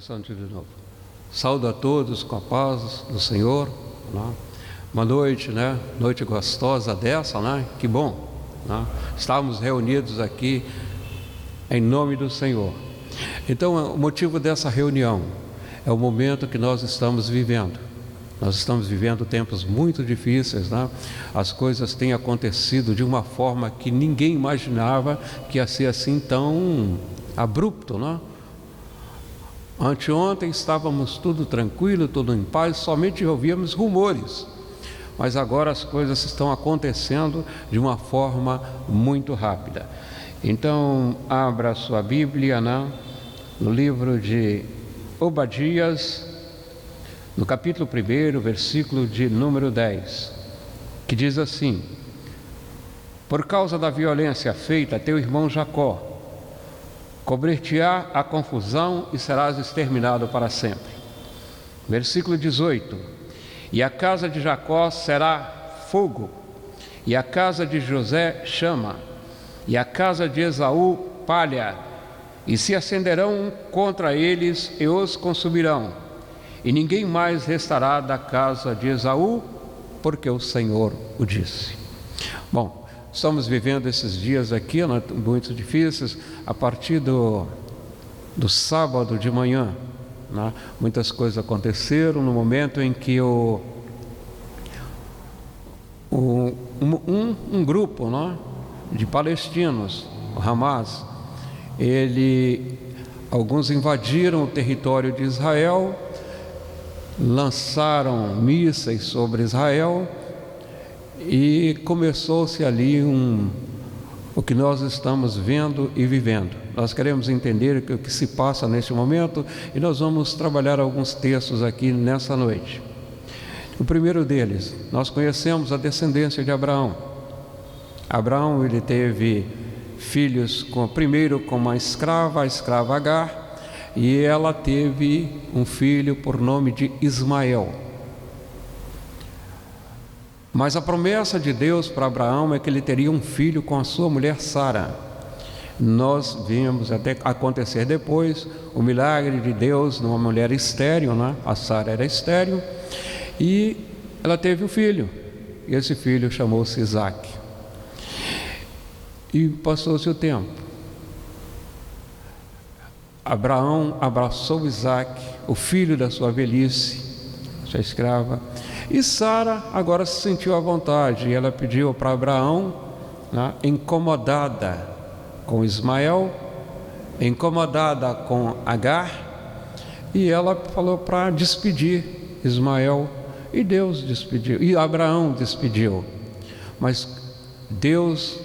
Começando de novo. Saúdo a todos com a paz do Senhor, né? Uma noite, né? Noite gostosa dessa, né? Que bom, né? Estamos reunidos aqui em nome do Senhor. Então, o motivo dessa reunião é o momento que nós estamos vivendo. Nós estamos vivendo tempos muito difíceis, né? As coisas têm acontecido de uma forma que ninguém imaginava que ia ser assim tão abrupto, né? Anteontem estávamos tudo tranquilo, tudo em paz, somente ouvíamos rumores. Mas agora as coisas estão acontecendo de uma forma muito rápida. Então, abra a sua Bíblia, né? No livro de Obadias, no capítulo 1, versículo de número 10, que diz assim: por causa da violência feita a teu irmão Jacó, cobrir-te-á a confusão e serás exterminado para sempre. Versículo 18: e a casa de Jacó será fogo, e a casa de José chama, e a casa de Esaú palha, e se acenderão contra eles e os consumirão, e ninguém mais restará da casa de Esaú, porque o Senhor o disse. Bom, estamos vivendo esses dias aqui, né, muito difíceis, a partir do sábado de manhã, né, muitas coisas aconteceram no momento em que um grupo, né, de palestinos, o Hamas, alguns invadiram o território de Israel, lançaram mísseis sobre Israel, e começou-se ali o que nós estamos vendo e vivendo. Nós queremos entender o que se passa neste momento, e nós vamos trabalhar alguns textos aqui nessa noite. O primeiro deles, nós conhecemos a descendência de Abraão. Abraão, ele teve filhos primeiro com uma escrava, a escrava Agar, e ela teve um filho por nome de Ismael. Mas a promessa de Deus para Abraão é que ele teria um filho com a sua mulher Sara. Nós vimos até acontecer depois o milagre de Deus numa mulher estéril, né? A Sara era estéril, e ela teve um filho, e esse filho chamou-se Isaac. E passou-se o tempo. Abraão abraçou Isaac, o filho da sua velhice, sua escrava, e Sara agora se sentiu à vontade, e ela pediu para Abraão, né, incomodada com Ismael, incomodada com Agar, e ela falou para despedir Ismael, e Deus despediu, e Abraão despediu, mas Deus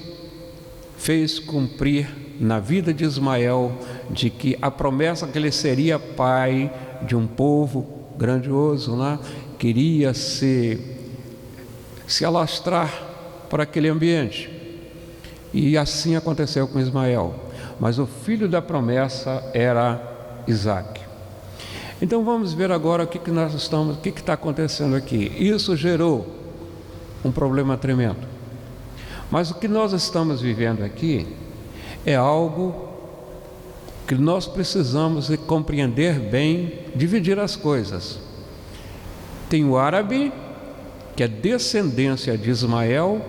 fez cumprir na vida de Ismael, de que a promessa que ele seria pai de um povo grandioso, né, queria se alastrar para aquele ambiente, e assim aconteceu com Ismael, mas o filho da promessa era Isaac. Então vamos ver agora o que está acontecendo aqui. Isso gerou um problema tremendo, mas o que nós estamos vivendo aqui é algo que nós precisamos compreender bem, dividir as coisas. Tem o árabe, que é descendência de Ismael,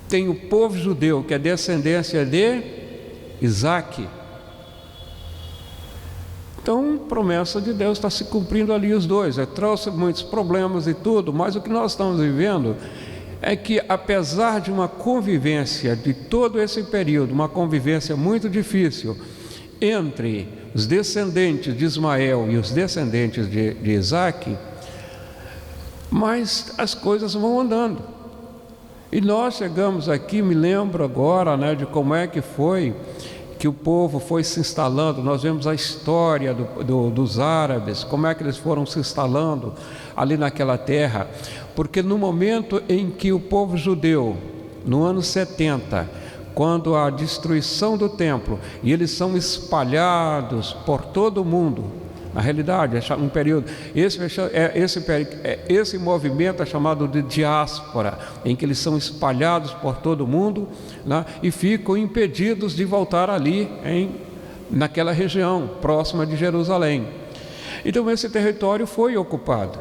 tem o povo judeu, que é descendência de Isaac. Então, a promessa de Deus está se cumprindo ali, os dois. Trouxe muitos problemas e tudo, mas o que nós estamos vivendo é que, apesar de uma convivência de todo esse período, uma convivência muito difícil entre os descendentes de Ismael e os descendentes de Isaac, mas as coisas vão andando. E nós chegamos aqui, me lembro agora, né, de como é que foi que o povo foi se instalando. Nós vemos a história dos árabes, como é que eles foram se instalando ali naquela terra, porque no momento em que o povo judeu, no ano 70, quando a destruição do templo, e eles são espalhados por todo o mundo, na realidade é um período, esse movimento é chamado de diáspora, em que eles são espalhados por todo o mundo, né, e ficam impedidos de voltar ali naquela região próxima de Jerusalém. Então esse território foi ocupado,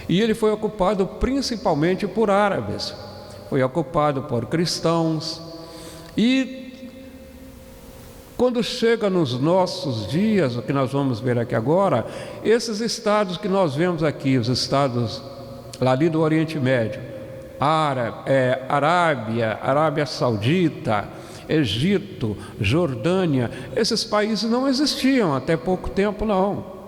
e ele foi ocupado principalmente por árabes, foi ocupado por cristãos. E quando chega nos nossos dias, o que nós vamos ver aqui agora, esses estados que nós vemos aqui, os estados ali do Oriente Médio, Arábia Saudita, Egito, Jordânia, esses países não existiam até pouco tempo, não.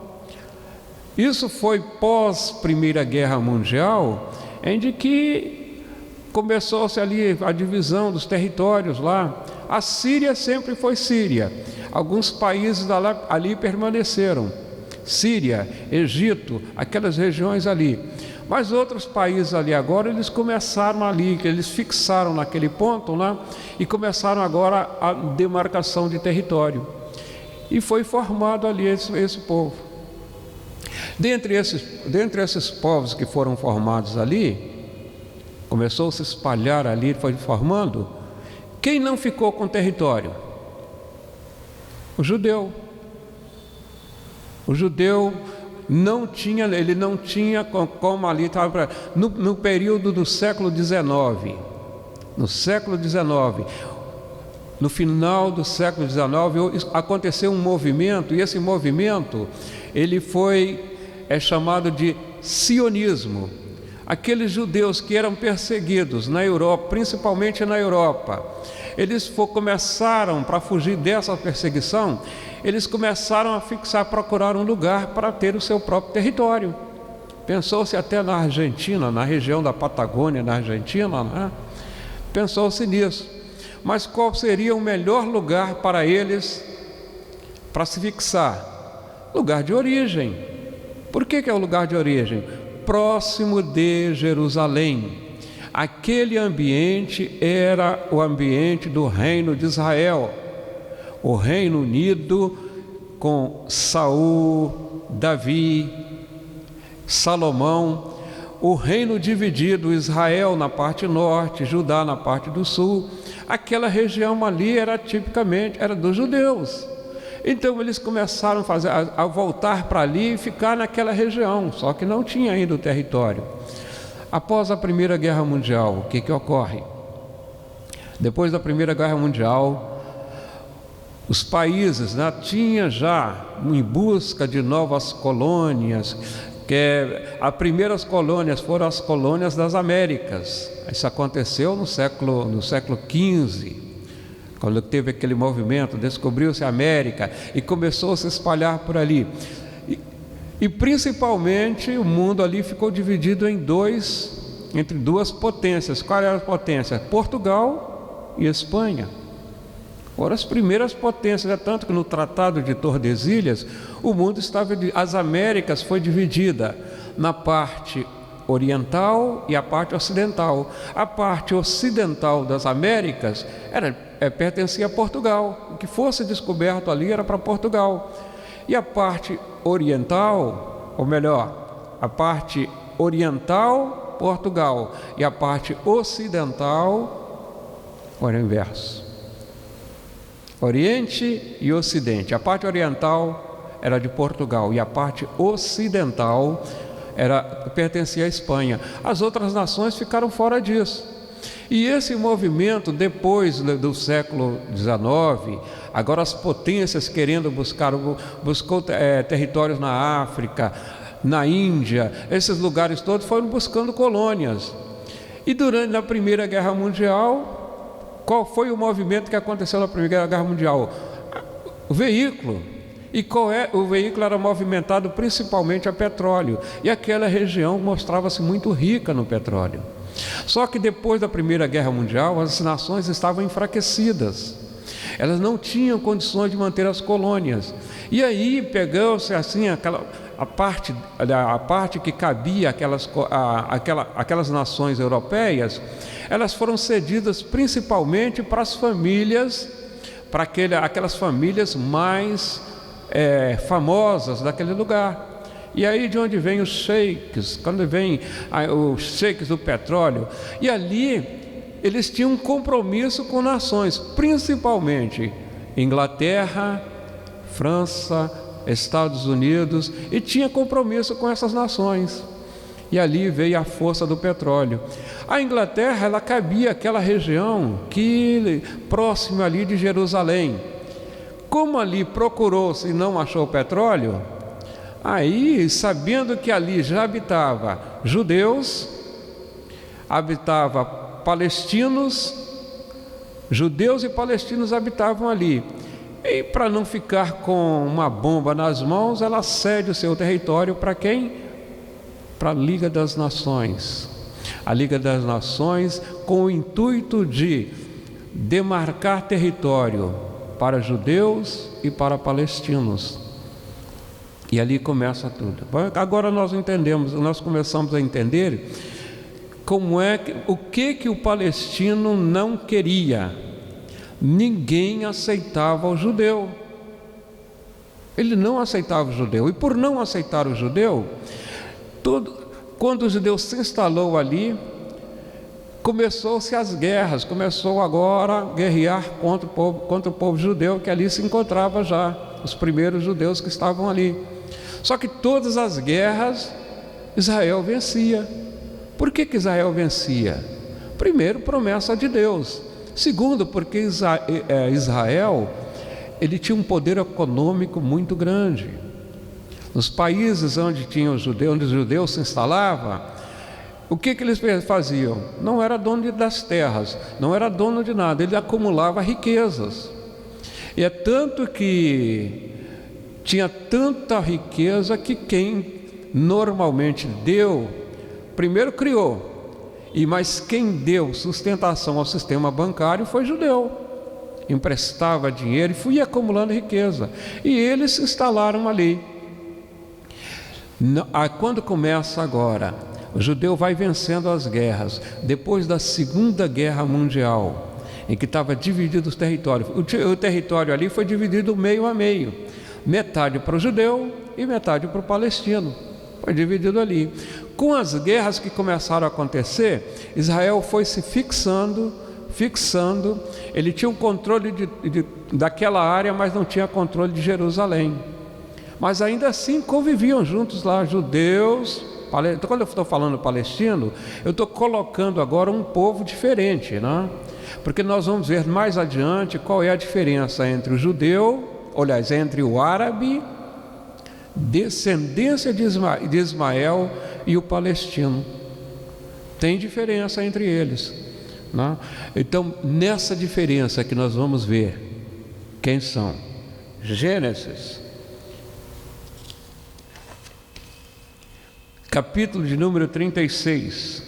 Isso foi pós Primeira Guerra Mundial, em que começou-se ali a divisão dos territórios lá. A Síria sempre foi Síria. Alguns países ali permaneceram. Síria, Egito, aquelas regiões ali. Mas outros países ali agora, eles começaram ali, eles fixaram naquele ponto lá e começaram agora a demarcação de território. E foi formado ali esse povo. Dentre esses povos que foram formados ali, começou a se espalhar ali, foi formando. Quem não ficou com território? O judeu. O judeu ele não tinha como ali estava no período do século XIX. No século XIX, no final do século XIX, aconteceu um movimento, e esse movimento ele é chamado de sionismo. Aqueles judeus que eram perseguidos na Europa, principalmente na Europa, eles começaram, para fugir dessa perseguição, eles começaram a procurar um lugar para ter o seu próprio território. Pensou-se até na Argentina, na região da Patagônia, na Argentina, né? Pensou-se nisso. Mas qual seria o melhor lugar para eles para se fixar? Lugar de origem. Por que é o lugar de origem? Próximo de Jerusalém. Aquele ambiente era o ambiente do reino de Israel, o reino unido com Saul, Davi, Salomão, o reino dividido, Israel na parte norte, Judá na parte do sul. Aquela região ali era dos judeus. Então eles começaram a voltar para ali e ficar naquela região, só que não tinha ainda o território. Após a Primeira Guerra Mundial, o que ocorre? Depois da Primeira Guerra Mundial, os países tinham já em busca de novas colônias, as primeiras colônias foram as colônias das Américas. Isso aconteceu no século XV, quando teve aquele movimento, descobriu-se a América e começou a se espalhar por ali. E principalmente o mundo ali ficou dividido entre duas potências. Qual era a potência? Portugal e Espanha. Foram as primeiras potências, tanto que no Tratado de Tordesilhas, o mundo as Américas foi dividida na parte oriental e a parte ocidental. A parte ocidental das Américas pertencia a Portugal. O que fosse descoberto ali era para Portugal. E a parte oriental, ou melhor, a parte oriental, Portugal, e a parte ocidental, olha o inverso. Oriente e Ocidente. A parte oriental era de Portugal e a parte ocidental pertencia à Espanha. As outras nações ficaram fora disso. E esse movimento, depois do século XIX, agora as potências querendo buscou territórios na África, na Índia, esses lugares todos foram buscando colônias. E na Primeira Guerra Mundial, qual foi o movimento que aconteceu na Primeira Guerra Mundial? O veículo. E o veículo era movimentado principalmente a petróleo. E aquela região mostrava-se muito rica no petróleo. Só que depois da Primeira Guerra Mundial, as nações estavam enfraquecidas. Elas não tinham condições de manter as colônias. E aí pegou-se assim a parte que cabia aquelas nações europeias, elas foram cedidas principalmente para as famílias, para aquelas famílias mais famosas daquele lugar. E aí de onde vem os sheiks, quando vem os sheiks do petróleo, e ali eles tinham um compromisso com nações, principalmente Inglaterra, França, Estados Unidos, e tinha compromisso com essas nações. E ali veio a força do petróleo. A Inglaterra, ela cabia àquela região que próximo ali de Jerusalém. Como ali procurou-se e não achou petróleo, aí, sabendo que ali já habitava judeus, habitava palestinos, judeus e palestinos habitavam ali. E para não ficar com uma bomba nas mãos, ela cede o seu território para quem? Para a Liga das Nações. A Liga das Nações, com o intuito de demarcar território para judeus e para palestinos. E ali começa tudo. Agora nós entendemos, nós começamos a entender o que o palestino não queria. Ninguém aceitava o judeu. Ele não aceitava o judeu. E por não aceitar o judeu, quando o judeu se instalou ali, começou-se as guerras, começou agora a guerrear contra o povo judeu que ali se encontrava já, os primeiros judeus que estavam ali. Só que todas as guerras, Israel vencia. Por que Israel vencia? Primeiro, promessa de Deus. Segundo, porque Israel, ele tinha um poder econômico muito grande. Nos países onde os judeus se instalavam, o que eles faziam? Não era dono das terras, não era dono de nada, ele acumulava riquezas. E é tanto que tinha tanta riqueza que quem normalmente deu, primeiro criou, mas quem deu sustentação ao sistema bancário foi judeu. Emprestava dinheiro e ia acumulando riqueza. E eles se instalaram ali. Quando começa agora, o judeu vai vencendo as guerras. Depois da Segunda Guerra Mundial, em que estava dividido os territórios. O território ali foi dividido meio a meio. Metade para o judeu e metade para o palestino. Foi dividido ali. Com as guerras que começaram a acontecer, Israel foi se fixando. Ele tinha o controle daquela área, mas não tinha controle de Jerusalém. Mas ainda assim conviviam juntos lá, judeus. Quando eu estou falando palestino, eu estou colocando agora um povo diferente, né? Porque nós vamos ver mais adiante qual é a diferença entre o judeu, entre o árabe, descendência de Ismael, e o palestino. Tem diferença entre eles, né? Então, nessa diferença que nós vamos ver quem são. Gênesis, capítulo de número 36.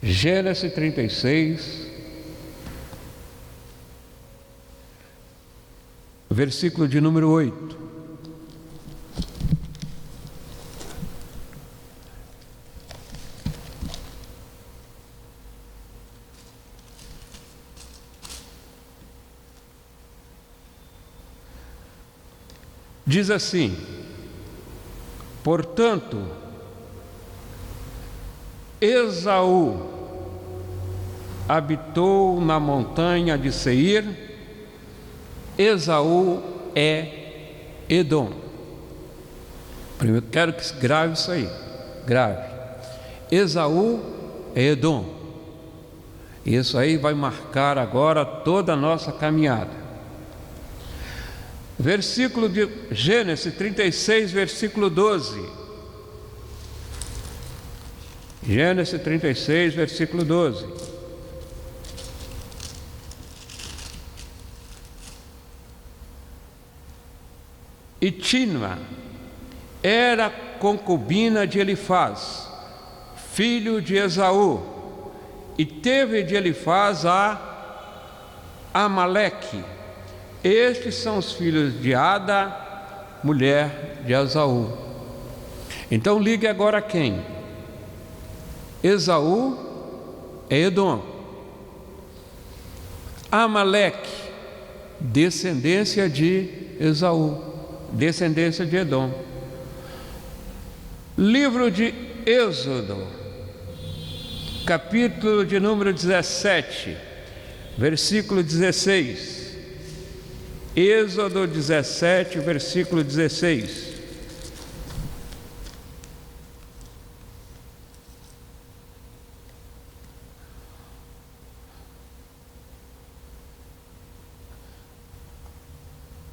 Gênesis 36, versículo de número 8. Diz assim: portanto, Esaú habitou na montanha de Seir. Esaú é Edom. Primeiro quero que grave isso aí, grave. Esaú é Edom. Isso aí vai marcar agora toda a nossa caminhada. Versículo de Gênesis 36, versículo 12. Gênesis 36, versículo 12. E Timna era concubina de Elifaz, filho de Esaú, e teve de Elifaz a Amaleque. Estes são os filhos de Ada, mulher de Esaú. Então ligue agora quem? Esaú é Edom. Amaleque, descendência de Esaú, descendência de Edom. Livro de Êxodo, capítulo de número 17, versículo 16. Êxodo 17, versículo 16.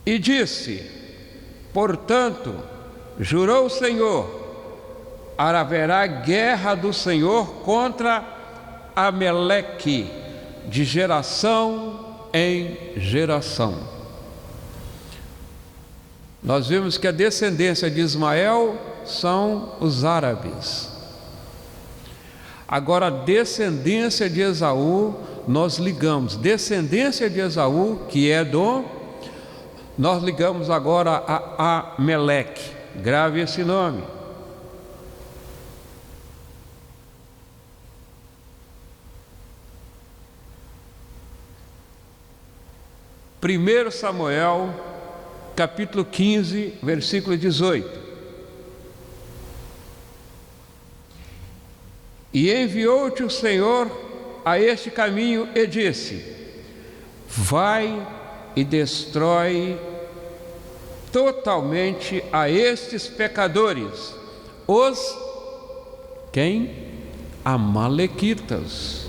E disse: portanto, jurou o Senhor, haverá guerra do Senhor contra Ameleque, de geração em geração. Nós vimos que a descendência de Ismael são os árabes. Agora, a descendência de Esaú, nós ligamos, descendência de Esaú, que é Edom, nós ligamos agora a Ameleque. Grave esse nome. Primeiro Samuel, capítulo 15, versículo 18. E enviou-te o Senhor a este caminho e disse: vai e destrói totalmente a estes pecadores, os quem? Amalequitas,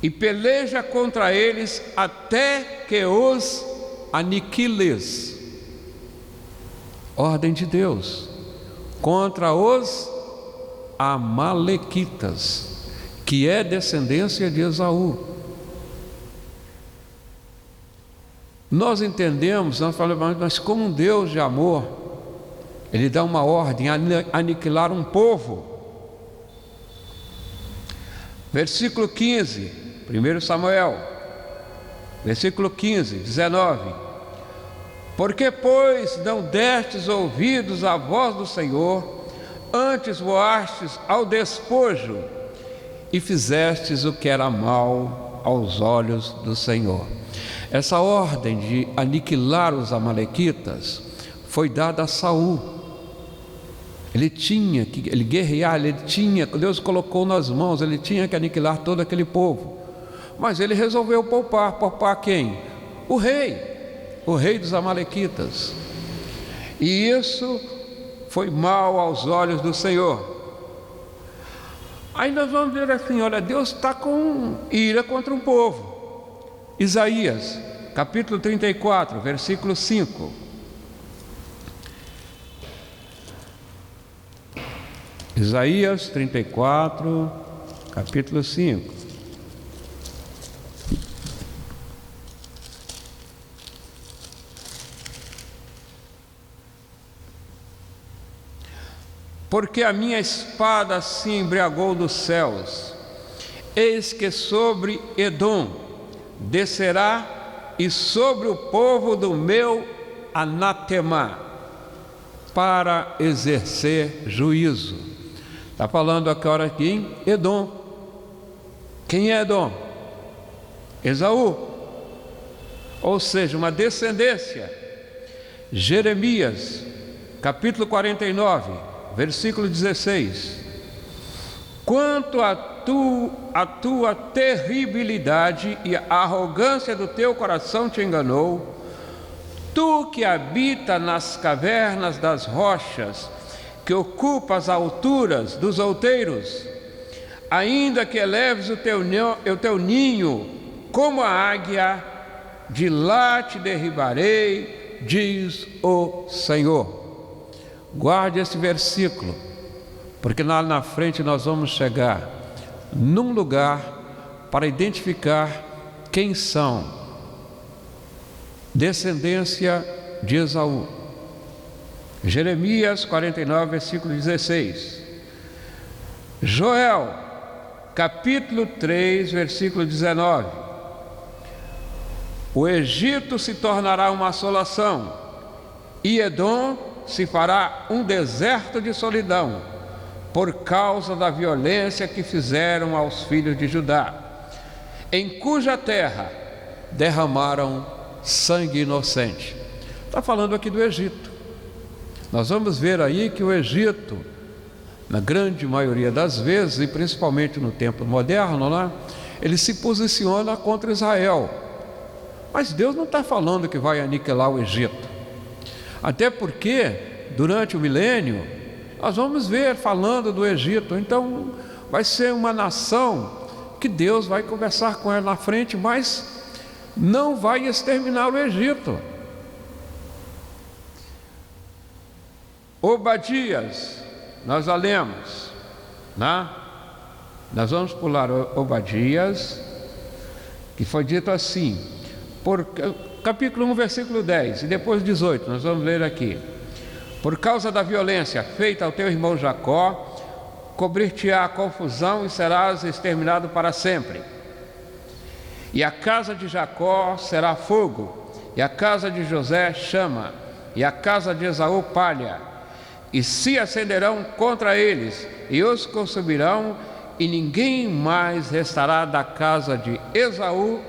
e peleja contra eles até que os aniquiles. Ordem de Deus contra os amalequitas, que é descendência de Esaú. Nós entendemos, nós falamos, mas como um Deus de amor, Ele dá uma ordem a aniquilar um povo. Versículo 15, 1 Samuel, versículo 15, 19. Porque, pois, não destes ouvidos à voz do Senhor, antes voastes ao despojo e fizestes o que era mal aos olhos do Senhor. Essa ordem de aniquilar os amalequitas foi dada a Saul. Ele tinha que guerrear, Deus colocou nas mãos, ele tinha que aniquilar todo aquele povo. Mas ele resolveu poupar quem? O rei dos amalequitas. E isso foi mal aos olhos do Senhor. Aí nós vamos ver assim, olha, Deus está com ira contra um povo. Isaías, capítulo 34, versículo 5. Isaías 34, capítulo 5. Porque a minha espada se embriagou dos céus, eis que sobre Edom descerá, e sobre o povo do meu anatema, para exercer juízo. Está falando agora aqui em Edom. Quem é Edom? Esaú, ou seja, uma descendência. Jeremias, capítulo 49, versículo 16. Quanto a tua terribilidade e a arrogância do teu coração te enganou, tu que habita nas cavernas das rochas, que ocupa as alturas dos outeiros, ainda que eleves o teu ninho como a águia, de lá te derribarei, diz o Senhor. Guarde esse versículo, porque lá na frente nós vamos chegar num lugar para identificar quem são descendência de Esaú. Jeremias 49, versículo 16. Joel, capítulo 3, versículo 19. O Egito se tornará uma assolação, e Edom se fará um deserto de solidão, por causa da violência que fizeram aos filhos de Judá, em cuja terra derramaram sangue inocente. Está falando aqui do Egito. Nós vamos ver aí que o Egito, na grande maioria das vezes, e principalmente no tempo moderno, ele se posiciona contra Israel. Mas Deus não está falando que vai aniquilar o Egito. Até porque, durante o milênio, nós vamos ver falando do Egito. Então, vai ser uma nação que Deus vai conversar com ela na frente, mas não vai exterminar o Egito. Obadias, nós já lemos, né? Nós vamos pular Obadias, que foi dito assim, capítulo 1, versículo 10, e depois 18, nós vamos ler aqui. Por causa da violência feita ao teu irmão Jacó, cobrir-te-á a confusão e serás exterminado para sempre. E a casa de Jacó será fogo, e a casa de José chama, e a casa de Esaú palha, e se acenderão contra eles, e os consumirão, e ninguém mais restará da casa de Esaú,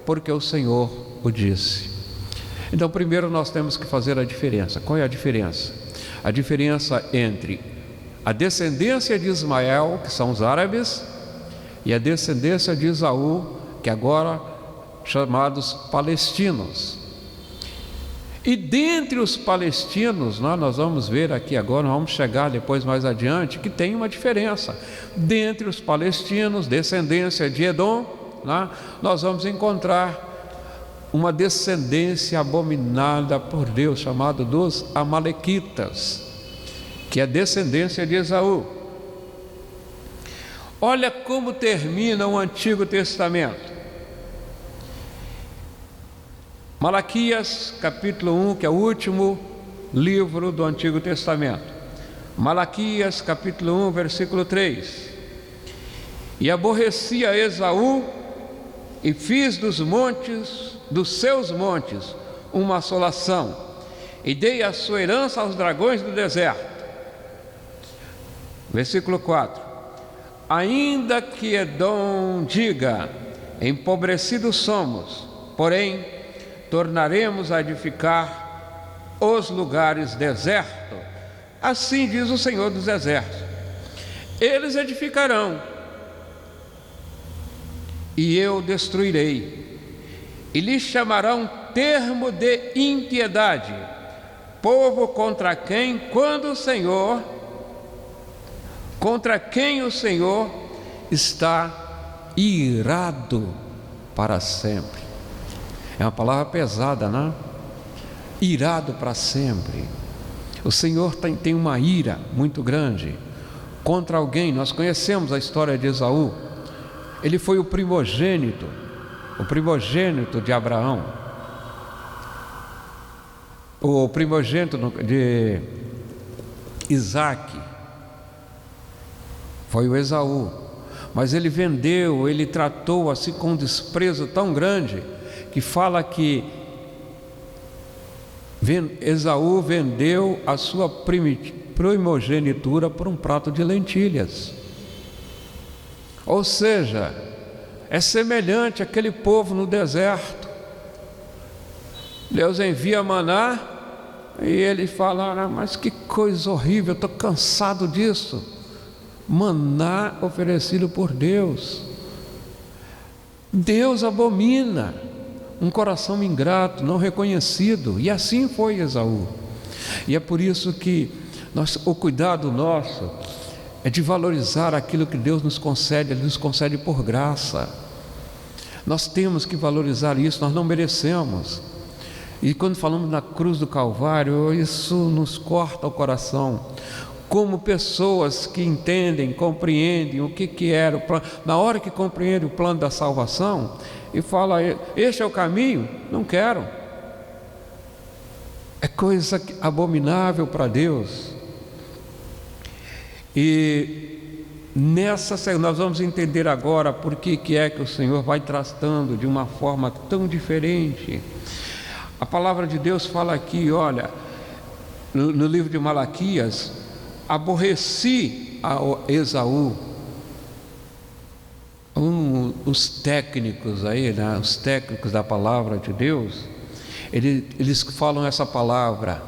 porque o Senhor o disse. Então, primeiro nós temos que fazer a diferença. Qual é a diferença? A diferença entre a descendência de Ismael, que são os árabes, e a descendência de Esaú, que agora chamados palestinos. E dentre os palestinos, nós vamos ver aqui agora, nós vamos chegar depois mais adiante, que tem uma diferença. Dentre os palestinos, descendência de Edom, nós vamos encontrar uma descendência abominada por Deus, chamada dos Amalequitas, que é a descendência de Esaú. Olha como termina o Antigo Testamento. Malaquias, capítulo 1, que é o último livro do Antigo Testamento. Malaquias, capítulo 1, versículo 3. E aborreci a Esaú, e fiz dos seus montes, uma assolação, e dei a sua herança aos dragões do deserto. Versículo 4. Ainda que Edom diga, empobrecidos somos, porém tornaremos a edificar os lugares desertos, assim diz o Senhor dos Exércitos. Eles edificarão, e eu destruirei, e lhes chamarão termo de impiedade, povo contra quem o Senhor está irado para sempre. É uma palavra pesada, não? Irado para sempre. O Senhor tem uma ira muito grande contra alguém. Nós conhecemos a história de Esaú. Ele foi o primogênito de Abraão, o primogênito de Isaac, foi o Esaú. Mas ele vendeu, ele tratou assim com um desprezo tão grande, que fala que Esaú vendeu a sua primogenitura por um prato de lentilhas. Ou seja, é semelhante àquele povo no deserto. Deus envia maná e ele fala, mas que coisa horrível, eu estou cansado disso. Maná oferecido por Deus. Deus abomina um coração ingrato, não reconhecido, e assim foi Esaú. E é por isso que o cuidado nosso é de valorizar aquilo que Deus nos concede. Ele nos concede por graça. Nós temos que valorizar isso, nós não merecemos. E quando falamos na cruz do Calvário, isso nos corta o coração. Como pessoas que entendem, compreendem o que era o plano, na hora que compreendem o plano da salvação, e fala, este é o caminho, não quero. É coisa abominável para Deus. E nós vamos entender agora por que é que o Senhor vai tratando de uma forma tão diferente. A palavra de Deus fala aqui, olha, no livro de Malaquias, aborreci a Esaú. Os técnicos aí, os técnicos da palavra de Deus, eles falam essa palavra,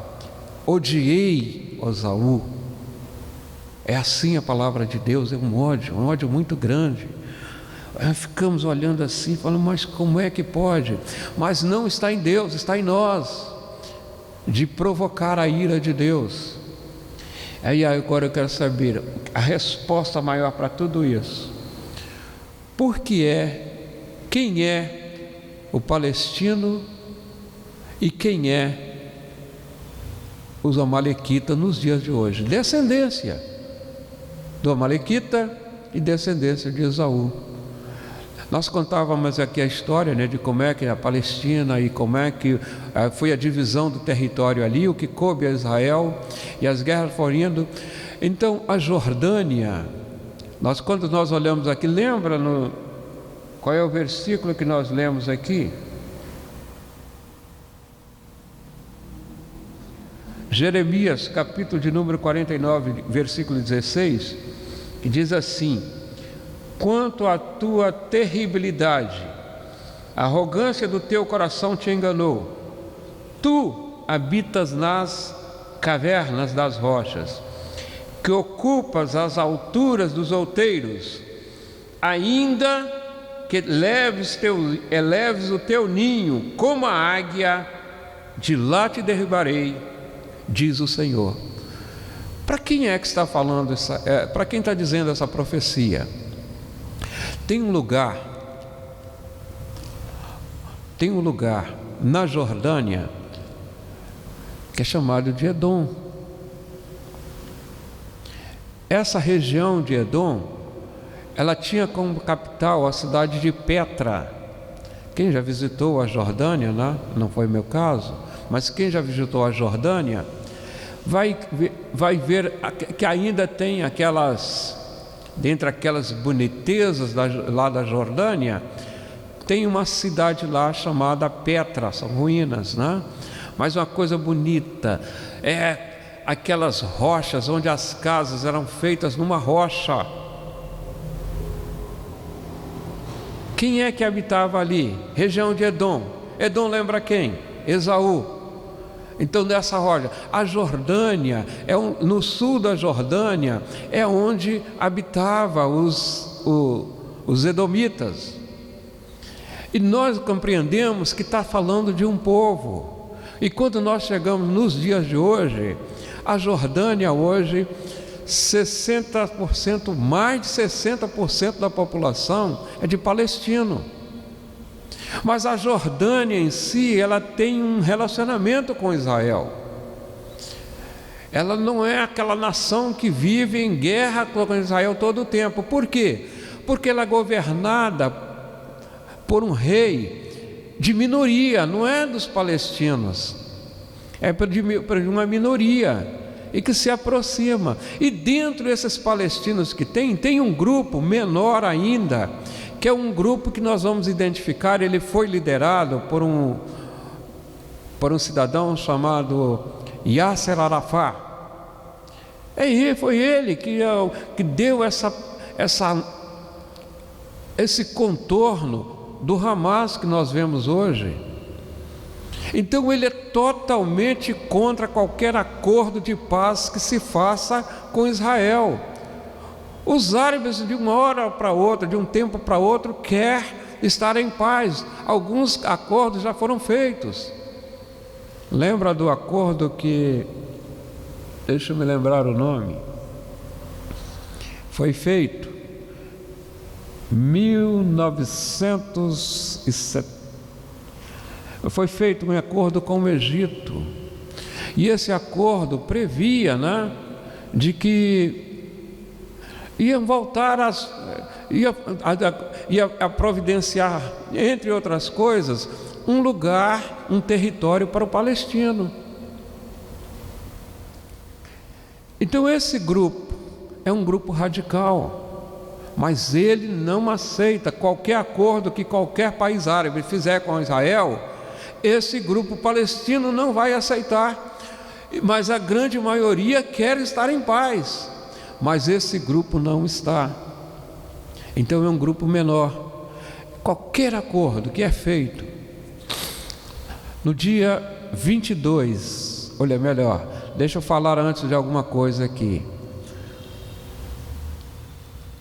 odiei Esaú. É assim a palavra de Deus, é um ódio muito grande. Ficamos olhando assim, falando, mas como é que pode? Mas não está em Deus, está em nós, de provocar a ira de Deus. Aí agora eu quero saber a resposta maior para tudo isso. Quem é o palestino e quem é os amalequitas nos dias de hoje? Descendência do amalequita e descendência de Esaú. Nós contávamos aqui a história, né, de como é que a Palestina e como é que foi a divisão do território ali, o que coube a Israel, e as guerras foram indo. Então a Jordânia, quando nós olhamos aqui, lembra qual é o versículo que nós lemos aqui? Jeremias, capítulo de número 49, versículo 16, que diz assim: quanto à tua terribilidade, a arrogância do teu coração te enganou. Tu habitas nas cavernas das rochas, que ocupas as alturas dos outeiros, ainda que eleves o teu ninho como a águia, de lá te derribarei, diz o Senhor. Para quem é que está falando para quem está dizendo essa profecia? Tem um lugar na Jordânia que é chamado de Edom. Essa região de Edom, ela tinha como capital a cidade de Petra. Quem já visitou a Jordânia, né? Não foi meu caso, mas quem já visitou a Jordânia vai ver que ainda tem dentre aquelas bonitezas lá da Jordânia, tem uma cidade lá chamada Petra, são ruínas, né? Mas uma coisa bonita, aquelas rochas onde as casas eram feitas numa rocha. Quem é que habitava ali? Região de Edom. Edom lembra quem? Esaú. Então dessa rocha, a Jordânia, no sul da Jordânia, é onde habitavam os edomitas. E nós compreendemos que está falando de um povo. E quando nós chegamos nos dias de hoje, a Jordânia hoje, 60%, mais de 60% da população é de palestino. Mas a Jordânia em si, ela tem um relacionamento com Israel. Ela não é aquela nação que vive em guerra com Israel todo o tempo. Por quê? Porque ela é governada por um rei de minoria, não é dos palestinos. É de uma minoria e que se aproxima. E dentro desses palestinos que tem um grupo menor ainda, que é um grupo que nós vamos identificar. Ele foi liderado por um cidadão chamado Yasser Arafat. Foi ele que deu esse contorno do Hamas que nós vemos hoje. Então ele é totalmente contra qualquer acordo de paz que se faça com Israel. Os árabes, de uma hora para outra, de um tempo para outro, quer estar em paz. Alguns acordos já foram feitos. Lembra do acordo que, deixa eu me lembrar o nome, foi feito 1970. Foi feito um acordo com o Egito. E esse acordo previa, né, de que iam voltar a providenciar, entre outras coisas, um lugar, um território para o palestino. Então esse grupo é um grupo radical, mas ele não aceita qualquer acordo que qualquer país árabe fizer com Israel. Esse grupo palestino não vai aceitar, mas a grande maioria quer estar em paz. Mas esse grupo não está. Então é um grupo menor. Qualquer acordo que é feito no dia 22, olha, melhor, deixa eu falar antes de alguma coisa aqui.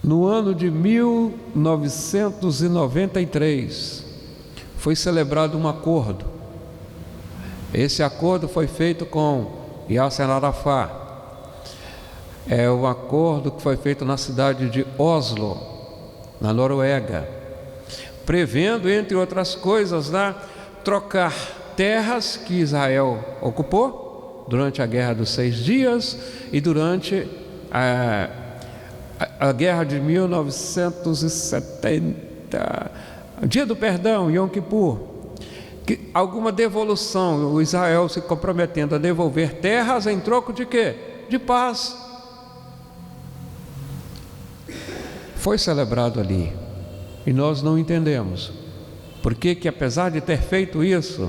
No ano de 1993, foi celebrado um acordo. Esse acordo foi feito com Yasser Arafat. É um acordo que foi feito na cidade de Oslo, na Noruega, prevendo, entre outras coisas, trocar terras que Israel ocupou durante a Guerra dos 6 Dias e durante a Guerra de 1970, Dia do Perdão, Yom Kippur, que alguma devolução, o Israel se comprometendo a devolver terras em troco de quê? De paz. Foi celebrado ali, e nós não entendemos por que apesar de ter feito isso,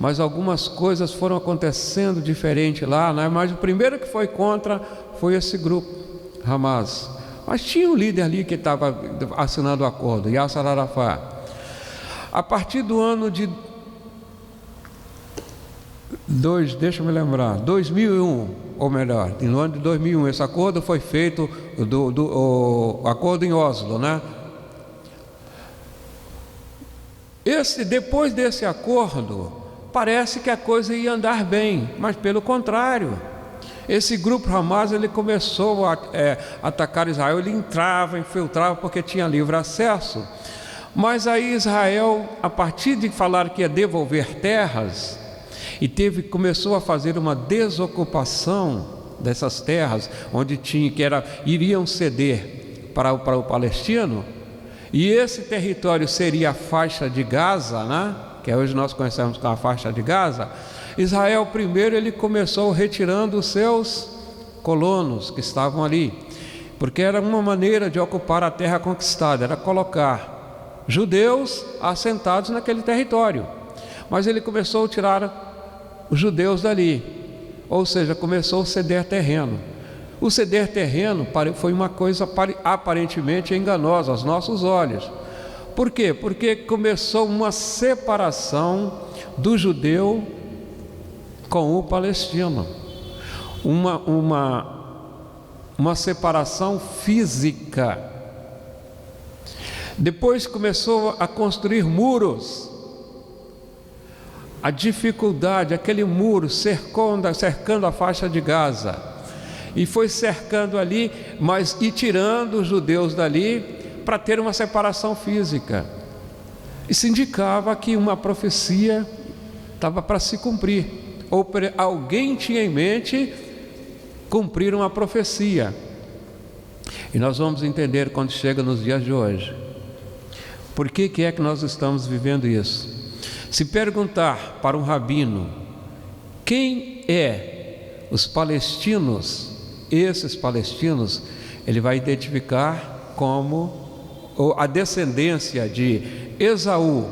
mas algumas coisas foram acontecendo diferente lá, né? Mas o primeiro que foi contra foi esse grupo, Hamas. Mas tinha um líder ali que estava assinando o acordo, Yasser Arafat. A partir do ano de 2001, ou melhor, no ano de 2001, esse acordo foi feito, o acordo em Oslo, né? Depois desse acordo, parece que a coisa ia andar bem, mas pelo contrário, esse grupo Hamas, ele começou a atacar Israel, ele entrava, infiltrava, porque tinha livre acesso. Mas aí Israel, a partir de falar que ia devolver terras, e começou a fazer uma desocupação dessas terras, onde iriam ceder para o palestino, e esse território seria a faixa de Gaza, né? Que hoje nós conhecemos como a faixa de Gaza. Israel primeiro ele começou retirando os seus colonos que estavam ali, porque era uma maneira de ocupar a terra conquistada, era colocar judeus assentados naquele território. Mas ele começou a tirar os judeus dali, ou seja, começou a ceder terreno. O ceder terreno foi uma coisa aparentemente enganosa aos nossos olhos. Por quê? Porque começou uma separação do judeu com o palestino, uma separação física. Depois começou a construir muros. A dificuldade, aquele muro cercando a faixa de Gaza, e foi cercando ali, e tirando os judeus dali para ter uma separação física. Isso indicava que uma profecia estava para se cumprir, ou alguém tinha em mente cumprir uma profecia. E nós vamos entender quando chega nos dias de hoje. Por que é que nós estamos vivendo isso? Se perguntar para um rabino quem é os palestinos, esses palestinos, ele vai identificar como a descendência de Esaú,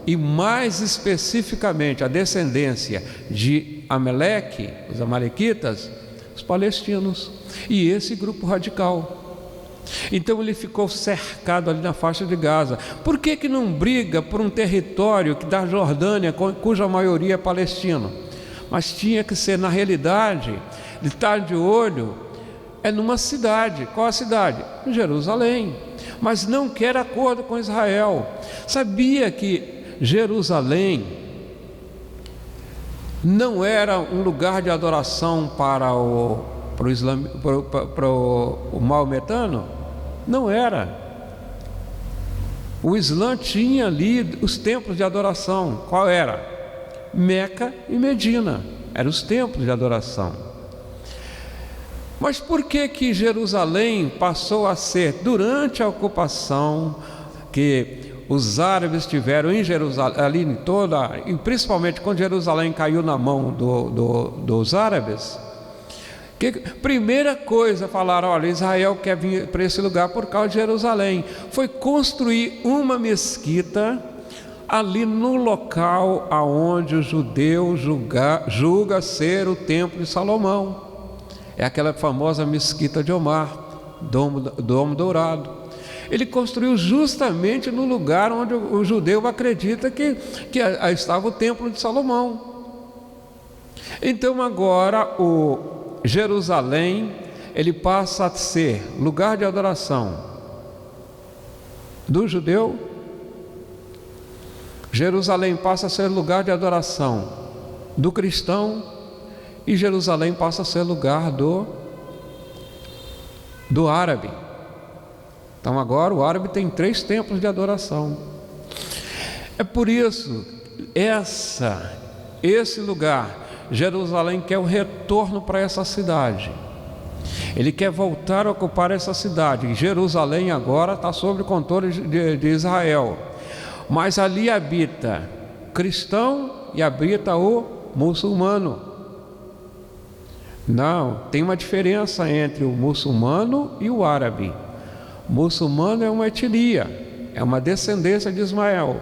e mais especificamente a descendência de Amaleque, os amalequitas, os palestinos, e esse grupo radical. Então ele ficou cercado ali na faixa de Gaza. Por que não briga por um território da Jordânia, cuja maioria é palestina? Mas tinha que ser, na realidade, de estar de olho, numa cidade. Qual a cidade? Jerusalém. Mas não quer acordo com Israel. Sabia que Jerusalém não era um lugar de adoração para o maometano? Não era. O Islã tinha ali os templos de adoração. Qual era? Meca e Medina. Eram os templos de adoração. Mas por que Jerusalém passou a ser, durante a ocupação que os árabes tiveram em Jerusalém, ali em toda, e principalmente quando Jerusalém caiu na mão dos árabes, primeira coisa, falaram, olha, Israel quer vir para esse lugar por causa de Jerusalém, foi construir uma mesquita ali no local aonde o judeu julga ser o templo de Salomão. É aquela famosa mesquita de Omar, Domo Dourado. Ele construiu justamente no lugar onde o judeu acredita que estava o templo de Salomão. Então agora Jerusalém, ele passa a ser lugar de adoração do judeu, Jerusalém passa a ser lugar de adoração do cristão, e Jerusalém passa a ser lugar do árabe. Então agora o árabe tem 3 templos de adoração. É por isso, esse lugar, Jerusalém quer o retorno para essa cidade. Ele quer voltar a ocupar essa cidade. Jerusalém agora está sob o controle de Israel, mas ali habita cristão e habita o muçulmano. Não, tem uma diferença entre o muçulmano e o árabe. O muçulmano é uma etnia, é uma descendência de Ismael.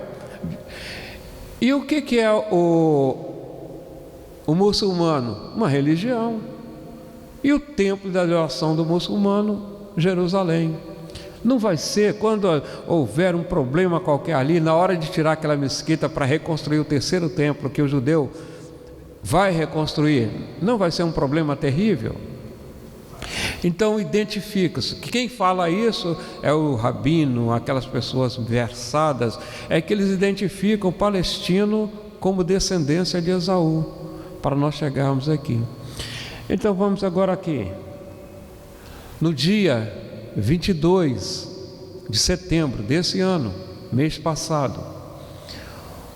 E o que é o muçulmano? Uma religião. E o templo de adoração do muçulmano, Jerusalém. Não vai ser quando houver um problema qualquer ali, na hora de tirar aquela mesquita para reconstruir o 3º templo que o judeu vai reconstruir, não vai ser um problema terrível? Então identifica-se. Quem fala isso é o rabino, aquelas pessoas versadas, é que eles identificam o palestino como descendência de Esaú, para nós chegarmos aqui. Então vamos agora aqui. No dia 22 de setembro desse ano, mês passado,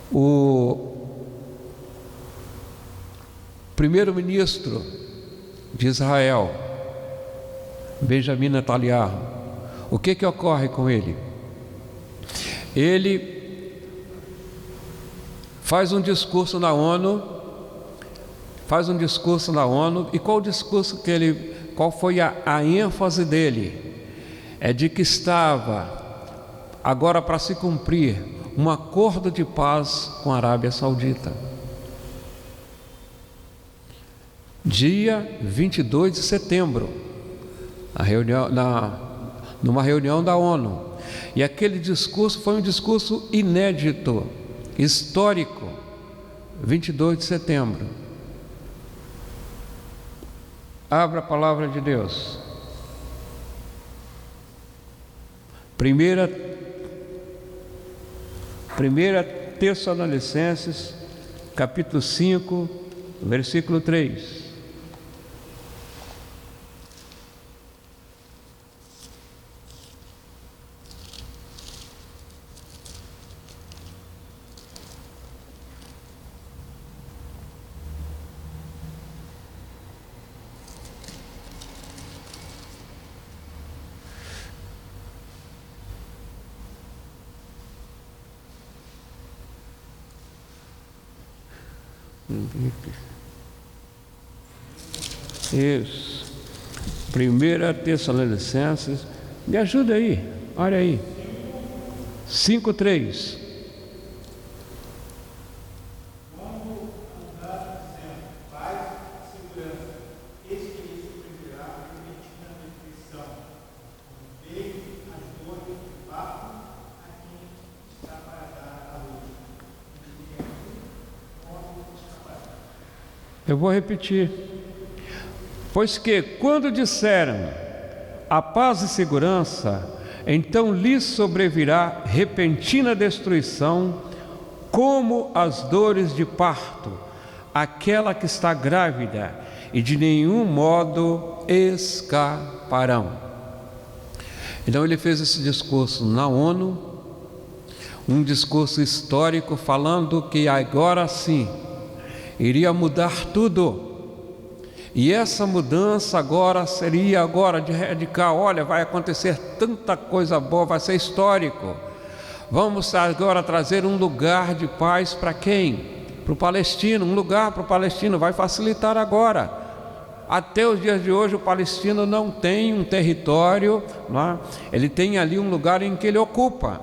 o primeiro-ministro de Israel, Benjamin Netanyahu, o que ocorre com ele? Ele faz um discurso na ONU, e qual foi a ênfase dele? É de que estava agora para se cumprir um acordo de paz com a Arábia Saudita. Dia 22 de setembro, numa reunião da ONU. E aquele discurso foi um discurso inédito, histórico. 22 de setembro. Abra a palavra de Deus. Primeira Tessalonicenses, capítulo 5, versículo 3. Isso. 1 Tessalonicenses, me ajuda aí, olha aí. 5:3. Eu vou repetir. Pois que, quando disseram a paz e segurança, então lhes sobrevirá repentina destruição, como as dores de parto, aquela que está grávida, e de nenhum modo escaparão. Então ele fez esse discurso na ONU, um discurso histórico, falando que agora sim iria mudar tudo. E essa mudança agora seria de radical. Olha, vai acontecer tanta coisa boa, vai ser histórico. Vamos agora trazer um lugar de paz para quem? Para o palestino, um lugar para o palestino, vai facilitar agora. Até os dias de hoje o palestino não tem um território, não é? Ele tem ali um lugar em que ele ocupa,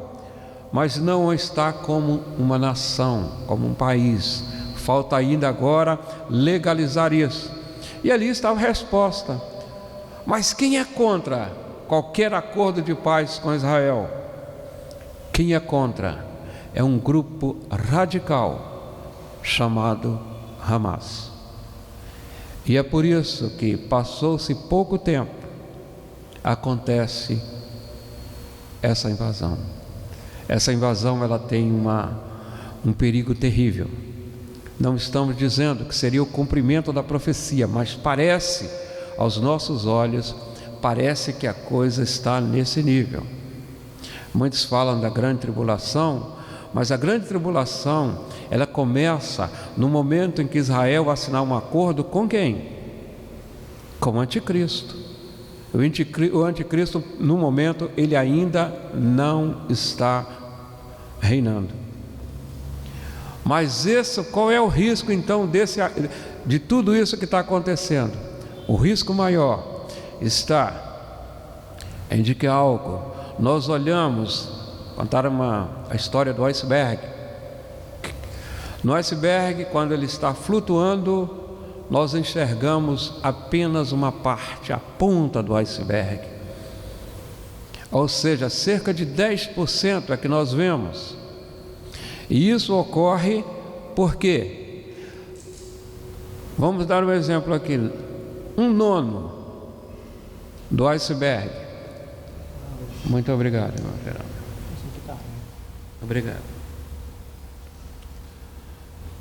mas não está como uma nação, como um país. Falta ainda agora legalizar isso. E ali estava a resposta. Mas quem é contra qualquer acordo de paz com Israel? Quem é contra? É um grupo radical chamado Hamas. E é por isso que passou-se pouco tempo, acontece essa invasão. Essa invasão ela tem um perigo terrível. Não estamos dizendo que seria o cumprimento da profecia, mas parece, aos nossos olhos, parece que a coisa está nesse nível. Muitos falam da grande tribulação, mas a grande tribulação, ela começa no momento em que Israel vai assinar um acordo com quem? Com o anticristo. O anticristo, no momento, ele ainda não está reinando. Mas qual é o risco então de tudo isso que está acontecendo? O risco maior está em de que algo, nós olhamos, contaram a história do iceberg. No iceberg, quando ele está flutuando, nós enxergamos apenas uma parte, a ponta do iceberg. Ou seja, cerca de 10% é que nós vemos. E isso ocorre porque, vamos dar um exemplo aqui, 1/9 do iceberg. Muito obrigado, irmão Geraldo. Obrigado.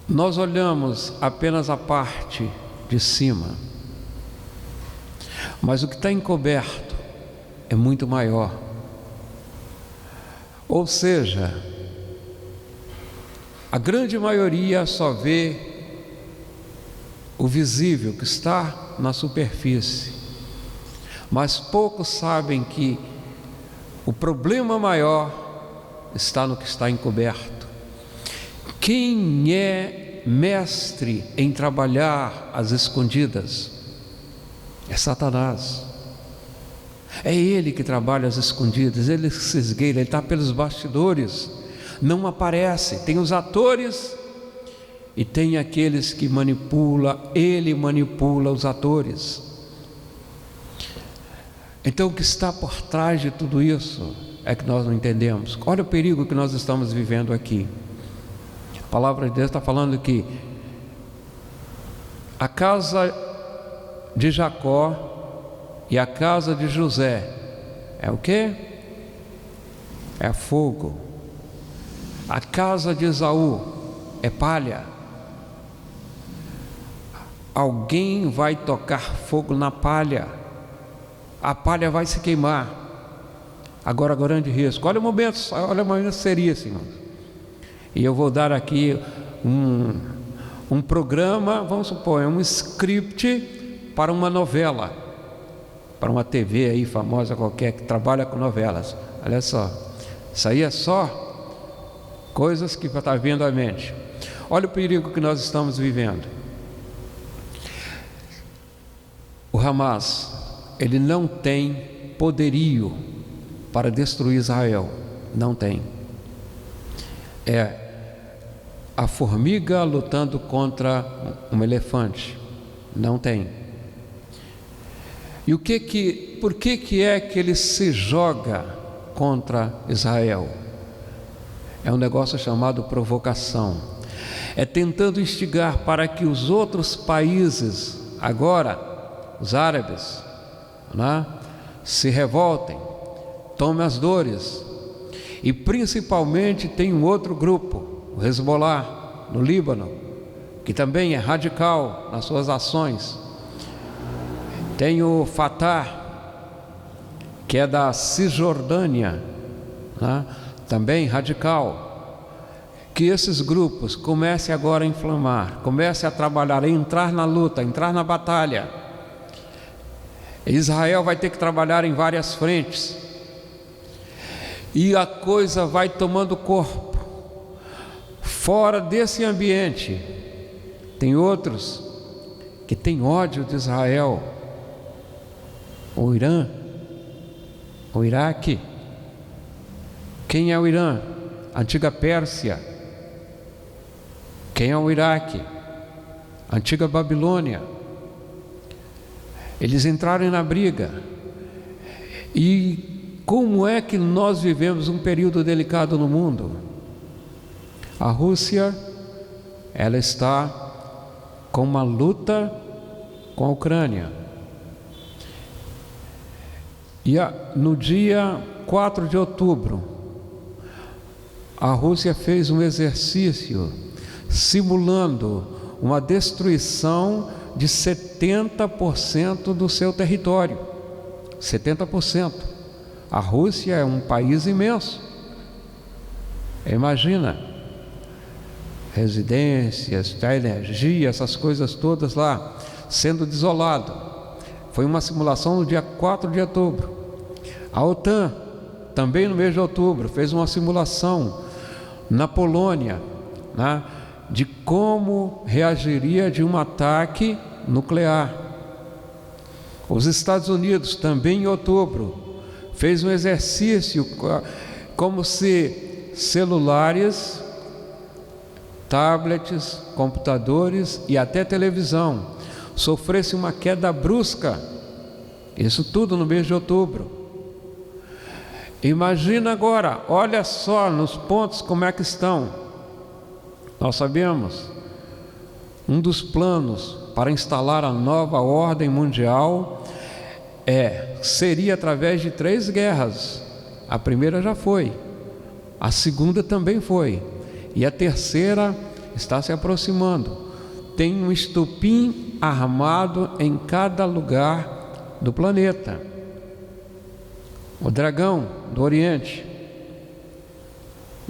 Nós olhamos apenas a parte de cima, mas o que está encoberto é muito maior. Ou seja, a grande maioria só vê o visível que está na superfície, mas poucos sabem que o problema maior está no que está encoberto. Quem é mestre em trabalhar às escondidas? É Satanás. É ele que trabalha às escondidas, ele se esgueira, ele está pelos bastidores, não aparece. Tem os atores e tem aqueles que manipulam, ele manipula os atores. Então o que está por trás de tudo isso é que nós não entendemos. Olha o perigo que nós estamos vivendo aqui. A palavra de Deus está falando que a casa de Jacó e a casa de José é o quê? É fogo. A casa de Esaú é palha. Alguém vai tocar fogo na palha, a palha vai se queimar. Agora, grande risco. Olha o momento seria, senhor. E eu vou dar aqui um programa, vamos supor, um script para uma novela, para uma TV aí famosa qualquer que trabalha com novelas. Olha só, isso aí é só coisas que está vindo à mente. Olha o perigo que nós estamos vivendo. O Hamas, ele não tem poderio para destruir Israel. Não tem. É a formiga lutando contra um elefante. Não tem. E por que é que ele se joga contra Israel? É um negócio chamado provocação. É tentando instigar para que os outros países, agora, os árabes, né, se revoltem, tomem as dores. E principalmente tem um outro grupo, o Hezbollah, no Líbano, que também é radical nas suas ações. Tem o Fatah, que é da Cisjordânia, né, também radical. Que esses grupos comecem agora a inflamar, comecem a trabalhar, a entrar na luta, a entrar na batalha. Israel vai ter que trabalhar em várias frentes, e a coisa vai tomando corpo. Fora desse ambiente, tem outros que têm ódio de Israel. O Irã, o Iraque. Quem é o Irã? A antiga Pérsia. Quem é o Iraque? A antiga Babilônia. Eles entraram na briga. E como é que nós vivemos um período delicado no mundo? A Rússia, ela está com uma luta com a Ucrânia. E no dia 4 de outubro, a Rússia fez um exercício simulando uma destruição de 70% do seu território. 70%. A Rússia é um país imenso. Imagina, residências, energia, essas coisas todas lá, sendo desolado. Foi uma simulação no dia 4 de outubro. A OTAN, também no mês de outubro, fez uma simulação na Polônia, né, de como reagiria de um ataque nuclear. Os Estados Unidos, também em outubro, fez um exercício como se celulares, tablets, computadores e até televisão sofresse uma queda brusca. Isso tudo no mês de outubro. Imagina agora, olha só nos pontos como é que estão. Nós sabemos, um dos planos para instalar a nova ordem mundial seria através de 3 guerras. A primeira já foi, a segunda também foi, e a terceira está se aproximando. Tem um estupim armado em cada lugar do planeta. O dragão do Oriente,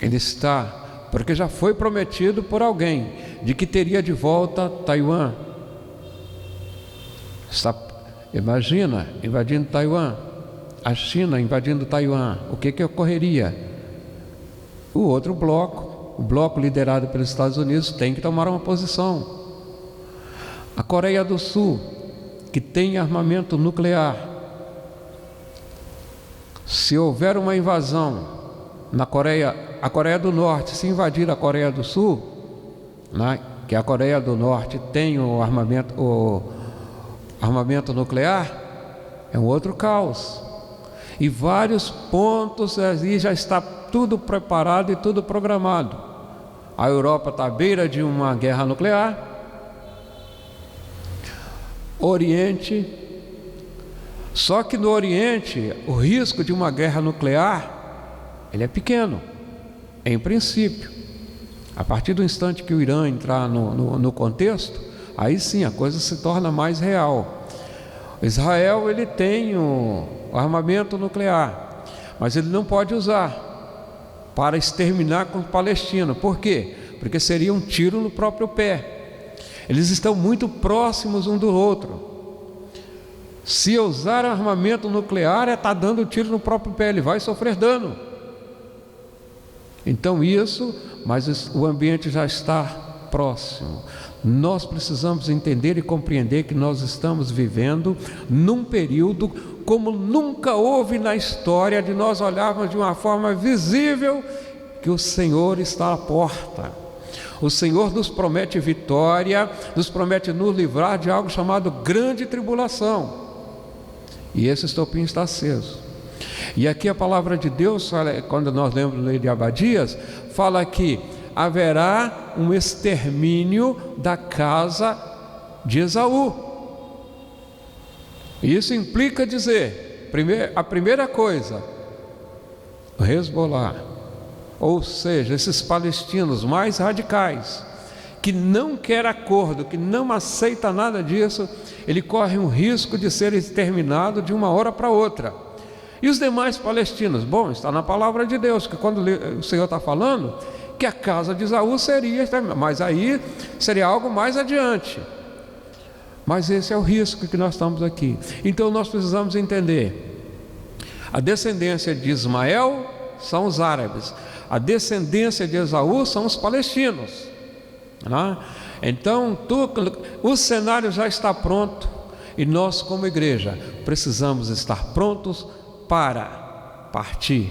ele está, porque já foi prometido por alguém, de que teria de volta Taiwan. Imagina, invadindo Taiwan, a China invadindo Taiwan, o que ocorreria? O outro bloco, o bloco liderado pelos Estados Unidos, tem que tomar uma posição. A Coreia do Sul, que tem armamento nuclear, se houver uma invasão na Coreia, a Coreia do Norte, se invadir a Coreia do Sul, né, que a Coreia do Norte tem o armamento nuclear, é um outro caos. E vários pontos ali já está tudo preparado e tudo programado. A Europa está à beira de uma guerra nuclear. Oriente, só que no Oriente o risco de uma guerra nuclear ele é pequeno, em princípio. A partir do instante que o Irã entrar no contexto, aí sim a coisa se torna mais real. Israel, ele tem o armamento nuclear, mas ele não pode usar para exterminar com o palestino. Por quê? Porque seria um tiro no próprio pé. Eles estão muito próximos um do outro. Se usar armamento nuclear, está dando tiro no próprio pé, ele vai sofrer dano. Então mas o ambiente já está próximo. Nós precisamos entender e compreender que nós estamos vivendo num período como nunca houve na história, de nós olharmos de uma forma visível que o Senhor está à porta. O Senhor nos promete vitória, nos promete nos livrar de algo chamado grande tribulação. E esse estopim está aceso. E aqui a palavra de Deus, quando nós lemos a lei de Abadias, fala que haverá um extermínio da casa de Esaú. Isso implica dizer, a primeira coisa, o Hezbollah, ou seja, esses palestinos mais radicais, que não quer acordo, que não aceita nada disso, ele corre um risco de ser exterminado de uma hora para outra. E os demais palestinos? Bom, está na palavra de Deus, que quando o Senhor está falando que a casa de Esaú seria exterminada, mas aí seria algo mais adiante. Mas esse é o risco que nós estamos aqui. Então nós precisamos entender, a descendência de Ismael são os árabes, a descendência de Esaú são os palestinos, né? Então o cenário já está pronto, e nós como igreja precisamos estar prontos para partir,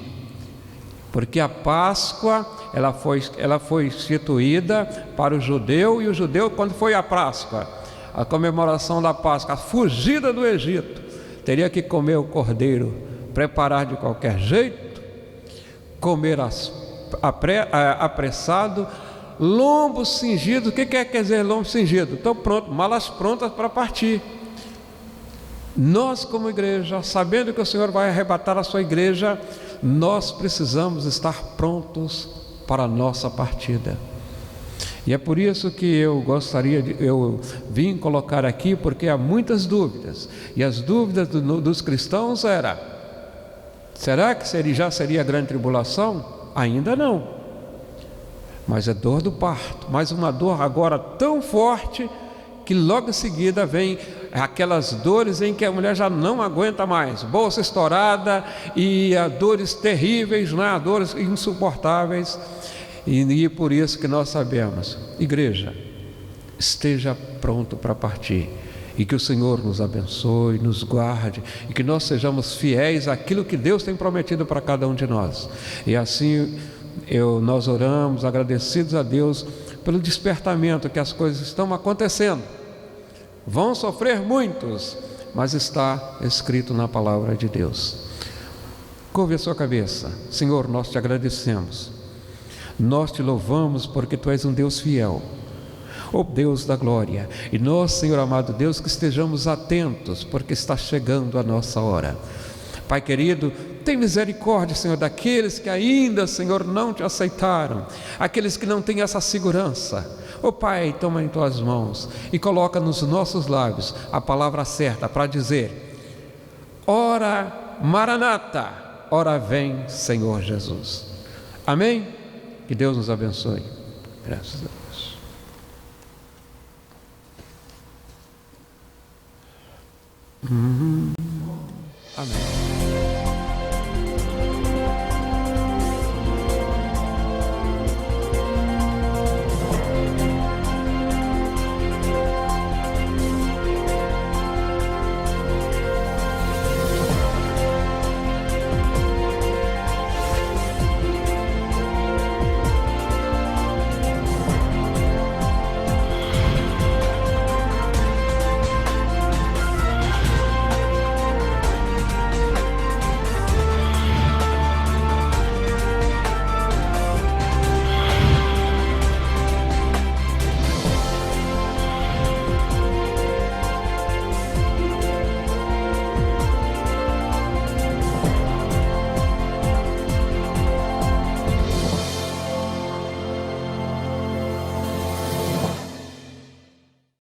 porque a Páscoa ela foi instituída para o judeu, e o judeu, quando foi a Páscoa, a comemoração da Páscoa, a fugida do Egito, teria que comer o cordeiro, preparar de qualquer jeito, comer apressado, lombo cingido. O que quer dizer lombo cingido? Então pronto, malas prontas para partir. Nós como igreja, sabendo que o Senhor vai arrebatar a sua igreja, nós precisamos estar prontos para a nossa partida. E é por isso que eu vim colocar aqui, porque há muitas dúvidas, e as dúvidas dos cristãos será que já seria a grande tribulação? Ainda não, mas é dor do parto, mas uma dor agora tão forte, que logo em seguida vem aquelas dores em que a mulher já não aguenta mais, bolsa estourada, e dores terríveis, dores insuportáveis. E por isso que nós sabemos, igreja, esteja pronto para partir, e que o Senhor nos abençoe, nos guarde, e que nós sejamos fiéis àquilo que Deus tem prometido para cada um de nós. E assim nós oramos, agradecidos a Deus pelo despertamento, que as coisas estão acontecendo. Vão sofrer muitos, mas está escrito na palavra de Deus. Curve a sua cabeça. Senhor, nós te agradecemos, nós te louvamos, porque tu és um Deus fiel, ó Deus da glória. E nós, Senhor amado Deus, que estejamos atentos, porque está chegando a nossa hora. Pai querido, tem misericórdia, Senhor, daqueles que ainda, Senhor, não te aceitaram, aqueles que não têm essa segurança. Ó Pai, toma em tuas mãos e coloca nos nossos lábios a palavra certa para dizer: ora Maranata, ora vem Senhor Jesus. Amém? Que Deus nos abençoe. Graças a Deus. Amém.